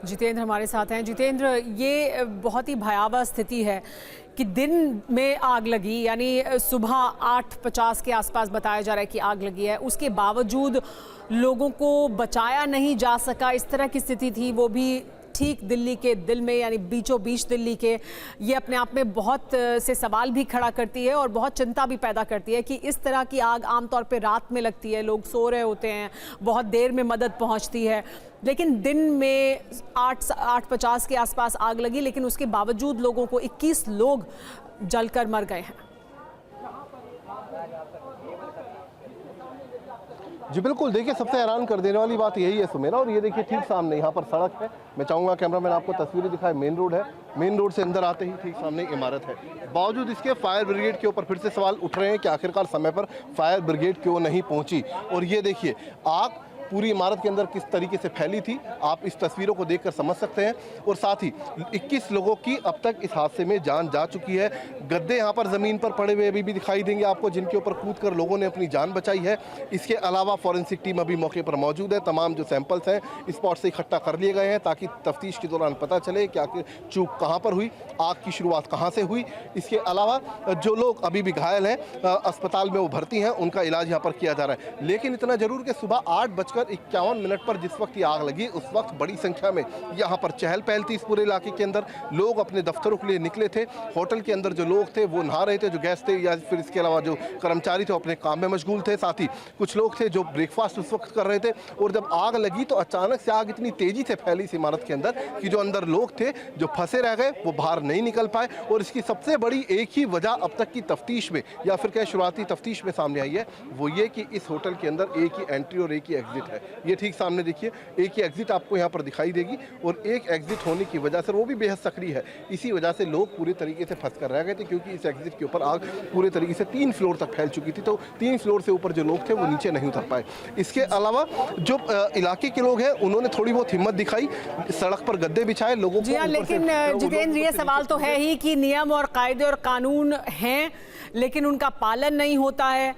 जितेंद्र हमारे साथ हैं। जितेंद्र, ये बहुत ही भयावह स्थिति है कि दिन में आग लगी, यानी सुबह 8:50 के आसपास बताया जा रहा है कि आग लगी है, उसके बावजूद लोगों को बचाया नहीं जा सका। इस तरह की स्थिति थी, वो भी ठीक दिल्ली के दिल में, यानी बीचों बीच दिल्ली के। ये अपने आप में बहुत से सवाल भी खड़ा करती है और बहुत चिंता भी पैदा करती है कि इस तरह की आग आमतौर पे रात में लगती है, लोग सो रहे होते हैं, बहुत देर में मदद पहुंचती है, लेकिन दिन में 8:50 के आसपास आग लगी, लेकिन उसके बावजूद लोगों को 21 लोग जलकर मर गए हैं। जी बिल्कुल, देखिए सबसे हैरान कर देने वाली बात यही है सुमेरा, और ये देखिए ठीक सामने यहाँ पर सड़क है। मैं चाहूँगा कैमरामैन आपको तस्वीरें दिखाए। मेन रोड है, मेन रोड से अंदर आते ही ठीक सामने इमारत है। बावजूद इसके फायर ब्रिगेड के ऊपर फिर से सवाल उठ रहे हैं कि आखिरकार समय पर फायर ब्रिगेड क्यों नहीं पहुँची। और ये देखिए आग पूरी इमारत के अंदर किस तरीके से फैली थी, आप इस तस्वीरों को देखकर समझ सकते हैं। और साथ ही 21 लोगों की अब तक इस हादसे में जान जा चुकी है। गद्दे यहाँ पर ज़मीन पर पड़े हुए अभी भी दिखाई देंगे आपको, जिनके ऊपर कूदकर लोगों ने अपनी जान बचाई है। इसके अलावा फॉरेंसिक टीम अभी मौके पर मौजूद है। तमाम जो सैंपल्स हैं स्पॉट से इकट्ठा कर लिए गए हैं ताकि तफ्तीश के दौरान पता चले कि आखिर चूक कहाँ पर हुई, आग की शुरुआत कहाँ से हुई। इसके अलावा जो लोग अभी भी घायल हैं, अस्पताल में वो भर्ती हैं, उनका इलाज यहाँ पर किया जा रहा है। लेकिन इतना जरूर कि सुबह 8:51 पर जिस वक्त ये आग लगी, उस वक्त बड़ी संख्या में यहाँ पर चहल पहल थी। इस पूरे इलाके के अंदर लोग अपने दफ्तरों के लिए निकले थे। होटल के अंदर जो लोग थे वो नहा रहे थे, जो गेस्ट थे, या फिर इसके अलावा जो कर्मचारी थे वो अपने काम में मशगूल थे। साथ ही कुछ लोग थे जो ब्रेकफास्ट उस वक्त कर रहे थे। और जब आग लगी तो अचानक से आग इतनी तेजी से फैली इस इमारत के अंदर कि जो अंदर लोग थे जो फंसे रह गए, वो बाहर नहीं निकल पाए। और इसकी सबसे बड़ी एक ही वजह अब तक की तफ्तीश में, या फिर क्या शुरुआती तफ्तीश में सामने आई है, वो ये कि इस होटल के अंदर एक ही एंट्री और एक ही एग्जिट है। ये ठीक सामने देखिए, एक ही एग्जिट आपको यहाँ पर दिखाई देगी, और एक एग्जिट होने की वजह से, वो भी बेहद सक्रिय है, इसी वजह से लोग पूरे तरीके से फंस कर रह गए थे। क्योंकि इस एग्जिट के ऊपर आग पूरे तरीके से 3 फ्लोर तक फैल चुकी थी, तो 3 फ्लोर से ऊपर जो लोग थे वो नीचे नहीं उतर पाए। इसके अलावा जो इलाके के लोग हैं उन्होंने थोड़ी बहुत हिम्मत दिखाई, सड़क पर गद्दे बिछाए लोगों को। लेकिन जितेंद्र, ये सवाल तो है ही कि नियम और कायदे और कानून हैं, लेकिन उनका पालन नहीं होता है।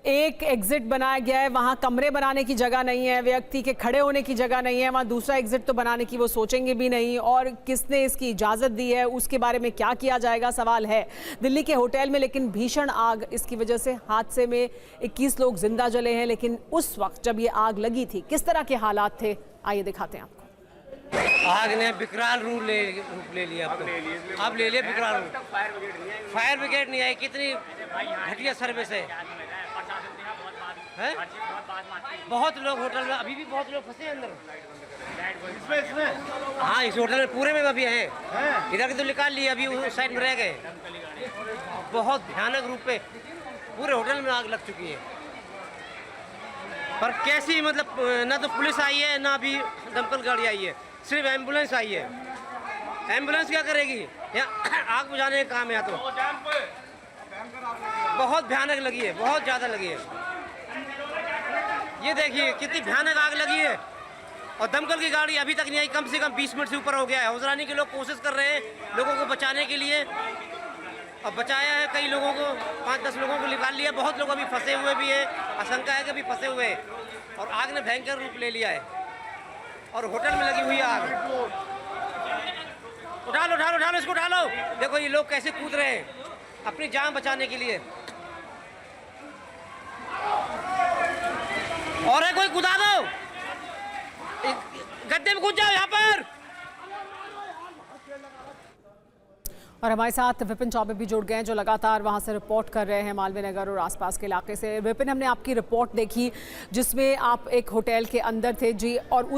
एक एग्जिट बनाया गया है, वहाँ कमरे बनाने की जगह नहीं है, व्यक्ति के खड़े होने की जगह नहीं है, वहाँ दूसरा एग्जिट तो बनाने की वो सोचेंगे भी नहीं। और किसने इसकी इजाज़त दी है, उसके बारे में क्या किया जाएगा, सवाल है। दिल्ली के होटल में लेकिन भीषण आग, इसकी वजह से हादसे में 21 लोग जिंदा जले हैं। लेकिन उस वक्त जब ये आग लगी थी, किस तरह के हालात थे, आइए दिखाते हैं आपको। आग ने विकराल रूप ले लिया, अब ले लिया विकराल रूप। फायर ब्रिगेड नहीं आई, कितनी घटिया सर्विस है। बहुत लोग होटल में, अभी भी बहुत लोग फंसे हैं अंदर। हाँ, इस होटल में पूरे में अभी हैं, इधर तो निकाल लिए, अभी उस साइड में रह गए। बहुत भयानक रूप पे पूरे होटल में आग लग चुकी है। पर कैसी, मतलब ना तो पुलिस आई है, ना अभी दमकल गाड़ी आई है, सिर्फ एम्बुलेंस आई है। एम्बुलेंस क्या करेगी, यहाँ आग बुझाने का काम है। तो बहुत भयानक लगी है, बहुत ज़्यादा लगी है। ये देखिए कितनी भयानक आग लगी है, और दमकल की गाड़ी अभी तक नहीं आई। कम से कम 20 मिनट से ऊपर हो गया है। हौसलानी के लोग कोशिश कर रहे हैं लोगों को बचाने के लिए, और बचाया है कई लोगों को, 5-10 लोगों को निकाल लिया। बहुत लोग अभी फंसे हुए भी हैं, आशंका है कि अभी फंसे हुए हैं। और आग ने भयंकर रूप ले लिया है, और होटल में लगी हुई है आग। उठा लो उठा लो उठा लो, इसको उठा लो। देखो ये लोग कैसे कूद रहे हैं अपनी जान बचाने के लिए। और है कोई, कूदा दो, गद्दे में कूद जाओ यहाँ पर। और हमारे साथ विपिन चौबे भी जुड़ गए हैं, जो लगातार वहां से रिपोर्ट कर रहे हैं, मालवीय नगर और आसपास के इलाके से। विपिन, हमने आपकी रिपोर्ट देखी जिसमें आप एक होटल के अंदर थे जी, और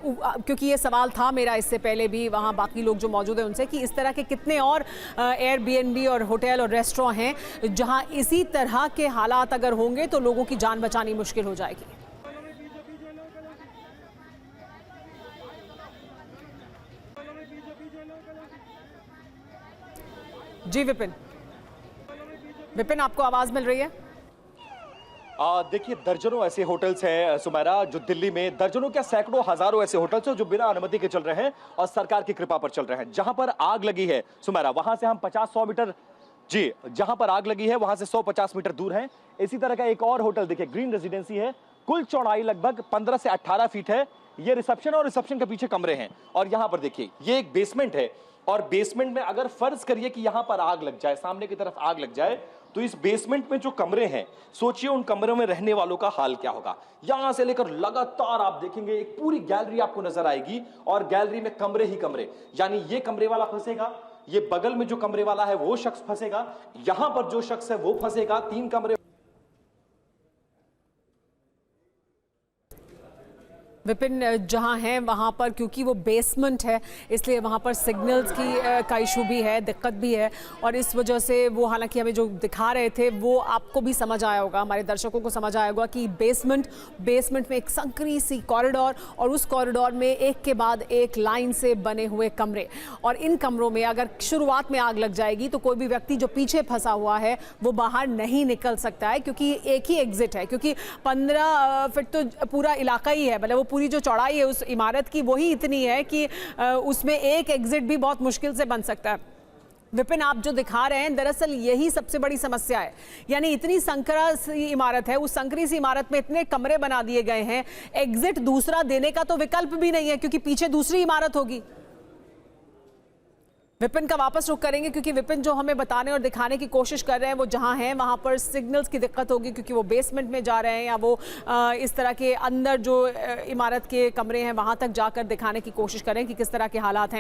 क्योंकि ये सवाल था मेरा इससे पहले भी वहां बाकी लोग जो मौजूद हैं उनसे, कि इस तरह के कितने और एयरबीएनबी और होटल और रेस्टोरेंट हैं जहाँ इसी तरह के हालात अगर होंगे तो लोगों की जान बचानी मुश्किल हो जाएगी। जी विपिन, आपको आवाज मिल रही है? देखिए, दर्जनों ऐसे होटल्स हैं सुमेरा, जो दिल्ली में दर्जनों क्या सैकड़ों हजारों ऐसे होटल्स हैं जो बिना अनुमति के चल रहे हैं और सरकार की कृपा पर चल रहे हैं। जहां पर आग लगी है सुमेरा, वहां से हम 50-100 मीटर, जी जहां पर आग लगी है वहां से 150 मीटर दूर है। इसी तरह का एक और होटल देखिए, ग्रीन रेजिडेंसी है, कुल चौड़ाई लगभग 15 से 18 फीट है। ये रिसेप्शन और रिसेप्शन के पीछे कमरे हैं। और यहां पर देखिए ये एक बेसमेंट है, और बेसमेंट में अगर फर्ज करिए कि यहां पर आग लग जाए, सामने की तरफ आग लग जाए, तो इस बेसमेंट में जो कमरे हैं, सोचिए उन कमरों में रहने वालों का हाल क्या होगा। यहां से लेकर लगातार आप देखेंगे एक पूरी गैलरी आपको नजर आएगी, और गैलरी में कमरे ही कमरे, यानी ये कमरे वाला फंसेगा, ये बगल में जो कमरे वाला है वो शख्स फंसेगा, यहां पर जो शख्स है वो फंसेगा, 3 कमरे। विपिन, जहां है वहां पर क्योंकि वो बेसमेंट है इसलिए वहां पर सिग्नल्स का इशू भी है, दिक्कत भी है, और इस वजह से वो, हालांकि हमें जो दिखा रहे थे वो आपको भी समझ आया होगा, हमारे दर्शकों को समझ आया होगा कि बेसमेंट में एक संकरी सी कॉरिडोर, और उस कॉरिडोर में एक के बाद एक लाइन से बने हुए कमरे, और इन कमरों में अगर शुरुआत में आग लग जाएगी तो कोई भी व्यक्ति जो पीछे फंसा हुआ है वो बाहर नहीं निकल सकता है, क्योंकि एक ही एग्जिट है, क्योंकि 15 फीट तो पूरा इलाका ही है, मतलब वो पूरी जो चौड़ाई है उस इमारत की वही इतनी है कि उसमें एक एग्जिट भी बहुत मुश्किल से बन सकता है। विपिन, आप जो दिखा रहे हैं दरअसल यही सबसे बड़ी समस्या है, यानी इतनी संकरा सी इमारत है, उस संकरी सी इमारत में इतने कमरे बना दिए गए हैं, एग्जिट दूसरा देने का तो विकल्प भी नहीं है क्योंकि पीछे दूसरी इमारत होगी। विपिन का वापस रुख करेंगे क्योंकि विपिन जो हमें बताने और दिखाने की कोशिश कर रहे हैं वो जहां हैं वहां पर सिग्नल्स की दिक्कत होगी, क्योंकि वो बेसमेंट में जा रहे हैं या वो इस तरह के अंदर जो इमारत के कमरे हैं वहां तक जाकर दिखाने की कोशिश करें कि किस तरह के हालात हैं।